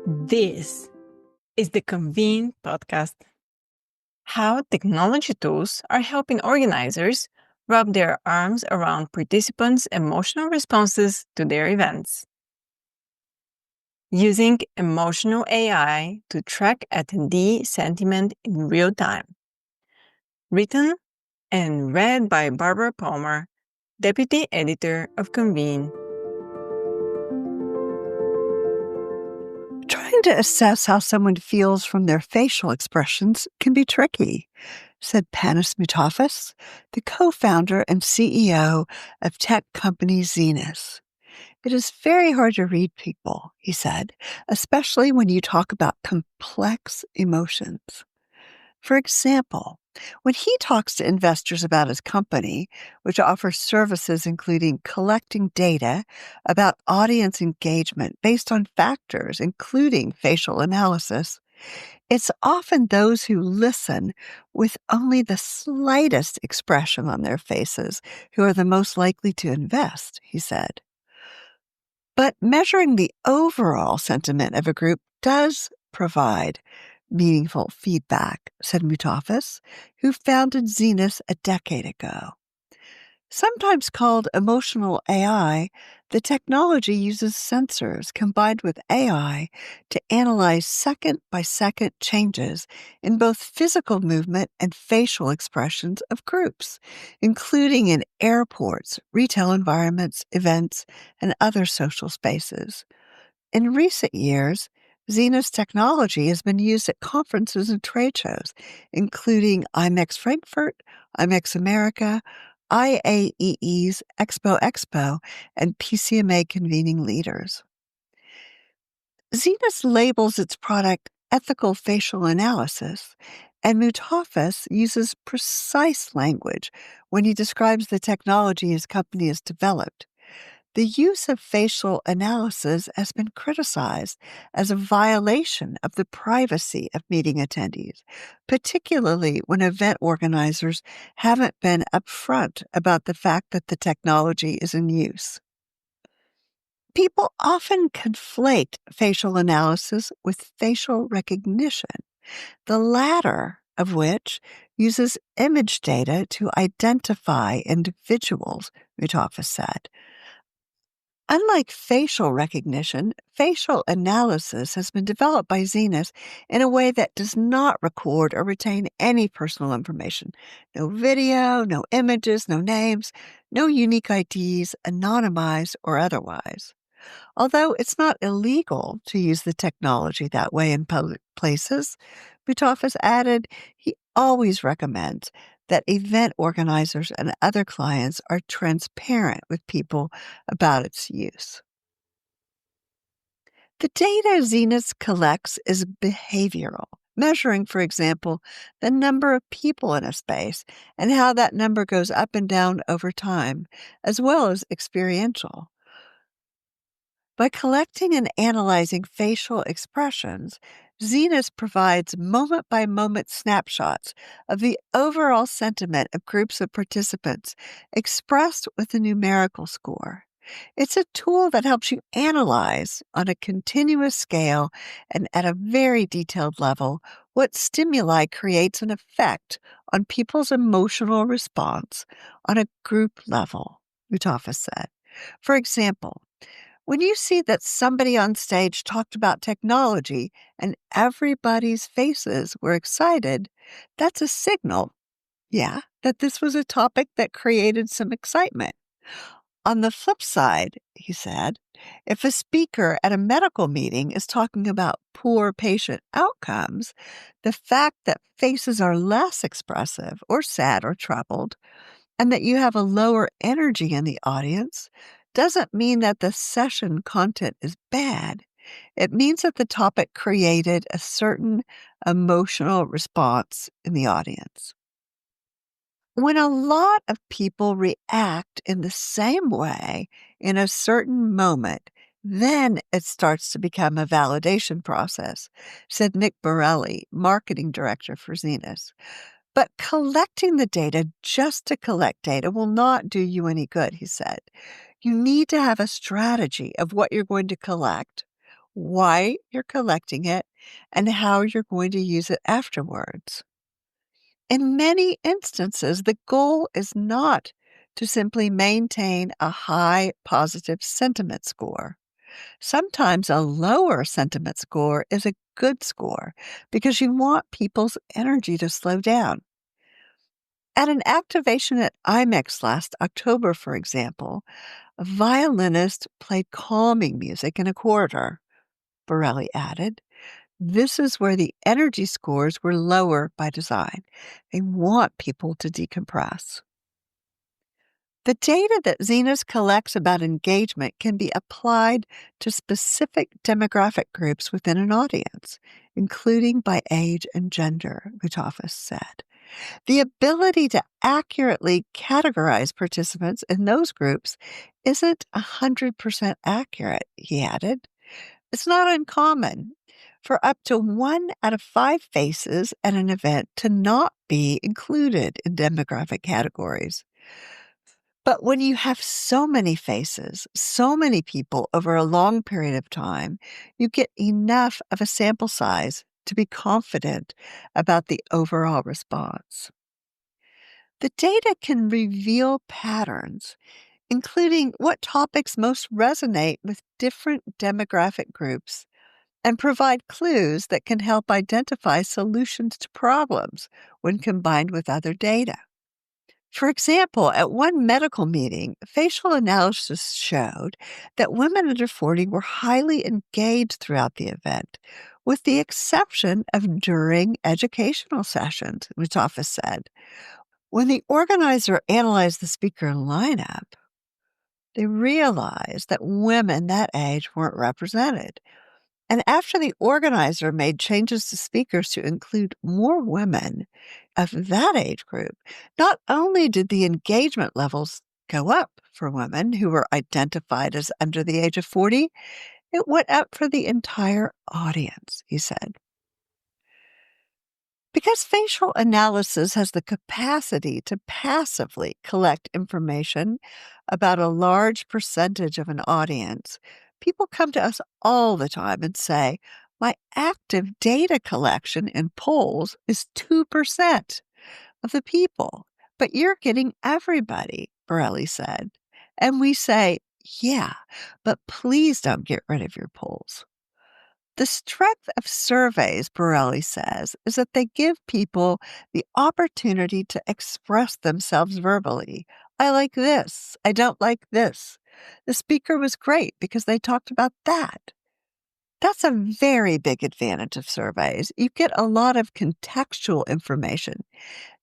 This is the Convene podcast. How technology tools are helping organizers wrap their arms around participants' emotional responses to their events. Using emotional AI to track attendee sentiment in real time. Written and read by Barbara Palmer, Deputy Editor of Convene. Trying to assess how someone feels from their facial expressions can be tricky, said Panis Mutafas, the co-founder and CEO of tech company Zenus. It is very hard to read people, he said, especially when you talk about complex emotions. For example, when he talks to investors about his company, which offers services including collecting data about audience engagement based on factors including facial analysis, it's often those who listen with only the slightest expression on their faces who are the most likely to invest, he said. But measuring the overall sentiment of a group does provide meaningful feedback, said Mutafas, who founded Zenus a decade ago. Sometimes called emotional AI, the technology uses sensors combined with AI to analyze second-by-second changes in both physical movement and facial expressions of groups, including in airports, retail environments, events, and other social spaces. In recent years, Zenus technology has been used at conferences and trade shows, including IMEX Frankfurt, IMEX America, IAEE's Expo, and PCMA Convening Leaders. Zenus labels its product ethical facial analysis, and Mutafas uses precise language when he describes the technology his company has developed. The use of facial analysis has been criticized as a violation of the privacy of meeting attendees, particularly when event organizers haven't been upfront about the fact that the technology is in use. People often conflate facial analysis with facial recognition, the latter of which uses image data to identify individuals, Mutafas said. Unlike facial recognition, facial analysis has been developed by Zenus in a way that does not record or retain any personal information. No video, no images, no names, no unique IDs, anonymized or otherwise. Although it's not illegal to use the technology that way in public places, Mutafas added he always recommends that event organizers and other clients are transparent with people about its use. The data Zenus collects is behavioral, measuring, for example, the number of people in a space and how that number goes up and down over time, as well as experiential. By collecting and analyzing facial expressions, Zenus provides moment-by-moment snapshots of the overall sentiment of groups of participants expressed with a numerical score. It's a tool that helps you analyze on a continuous scale and at a very detailed level what stimuli creates an effect on people's emotional response on a group level, Mutafas said. For example, when you see that somebody on stage talked about technology and everybody's faces were excited, that's a signal, that this was a topic that created some excitement. On the flip side, he said, if a speaker at a medical meeting is talking about poor patient outcomes, the fact that faces are less expressive or sad or troubled, and that you have a lower energy in the audience, doesn't mean that the session content is bad. It means that the topic created a certain emotional response in the audience. When a lot of people react in the same way in a certain moment, then it starts to become a validation process, said Nick Borelli, marketing director for Zenus. But collecting the data just to collect data will not do you any good, he said. You need to have a strategy of what you're going to collect, why you're collecting it, and how you're going to use it afterwards. In many instances, the goal is not to simply maintain a high positive sentiment score. Sometimes a lower sentiment score is a good score because you want people's energy to slow down. At an activation at IMEX last October, for example, a violinist played calming music in a corridor, Borelli added. This is where the energy scores were lower by design. They want people to decompress. The data that Zenas collects about engagement can be applied to specific demographic groups within an audience, including by age and gender, Mutafas said. The ability to accurately categorize participants in those groups isn't 100% accurate, he added. It's not uncommon for up to 1 out of 5 faces at an event to not be included in demographic categories. But when you have so many faces, so many people over a long period of time, you get enough of a sample size to be confident about the overall response. The data can reveal patterns, including what topics most resonate with different demographic groups, and provide clues that can help identify solutions to problems when combined with other data. For example, at one medical meeting, facial analysis showed that women under 40 were highly engaged throughout the event, with the exception of during educational sessions, Mutafas said. When the organizer analyzed the speaker lineup, they realized that women that age weren't represented. And after the organizer made changes to speakers to include more women of that age group, not only did the engagement levels go up for women who were identified as under the age of 40, it went up for the entire audience, he said. Because facial analysis has the capacity to passively collect information about a large percentage of an audience, people come to us all the time and say, my active data collection in polls is 2% of the people, but you're getting everybody, Borelli said. And we say, yeah, but please don't get rid of your polls. The strength of surveys, Borelli says, is that they give people the opportunity to express themselves verbally. I like this. I don't like this. The speaker was great because they talked about that. That's a very big advantage of surveys. You get a lot of contextual information.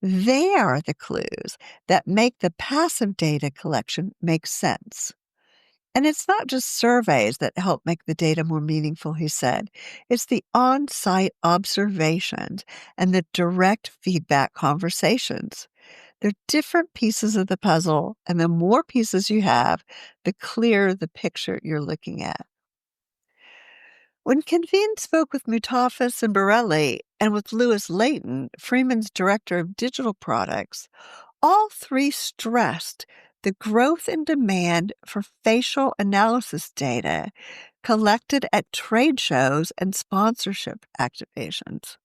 They are the clues that make the passive data collection make sense. And it's not just surveys that help make the data more meaningful, he said. It's the on site observations and the direct feedback conversations. They're different pieces of the puzzle, and the more pieces you have, the clearer the picture you're looking at. When Convene spoke with Mutafas and Borelli and with Lewis Layton, Freeman's director of digital products, all three stressed the growth in demand for facial analysis data collected at trade shows and sponsorship activations.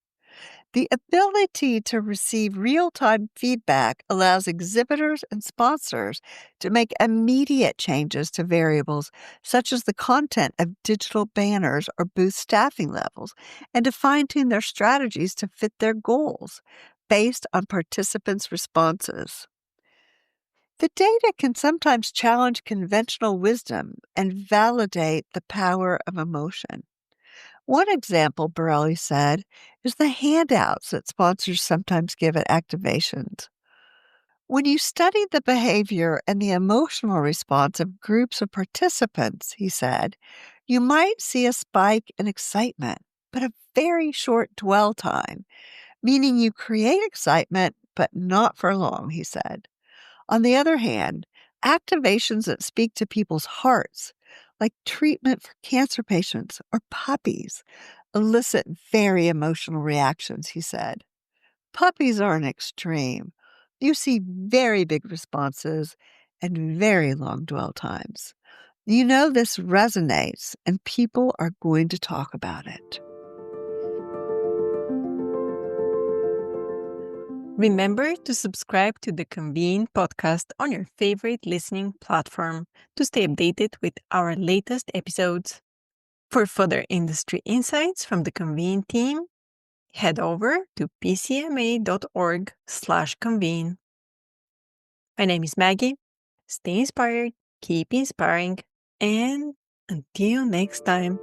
The ability to receive real-time feedback allows exhibitors and sponsors to make immediate changes to variables such as the content of digital banners or booth staffing levels, and to fine-tune their strategies to fit their goals based on participants' responses. The data can sometimes challenge conventional wisdom and validate the power of emotion. One example, Borelli said, is the handouts that sponsors sometimes give at activations. When you study the behavior and the emotional response of groups of participants, he said, you might see a spike in excitement, but a very short dwell time, meaning you create excitement, but not for long, he said. On the other hand, activations that speak to people's hearts, like treatment for cancer patients or puppies, elicit very emotional reactions, he said. Puppies are an extreme. You see very big responses and very long dwell times. You know, this resonates, and people are going to talk about it. Remember to subscribe to the Convene podcast on your favorite listening platform to stay updated with our latest episodes. For further industry insights from the Convene team, head over to pcma.org/convene. My name is Maggie. Stay inspired, keep inspiring, and until next time.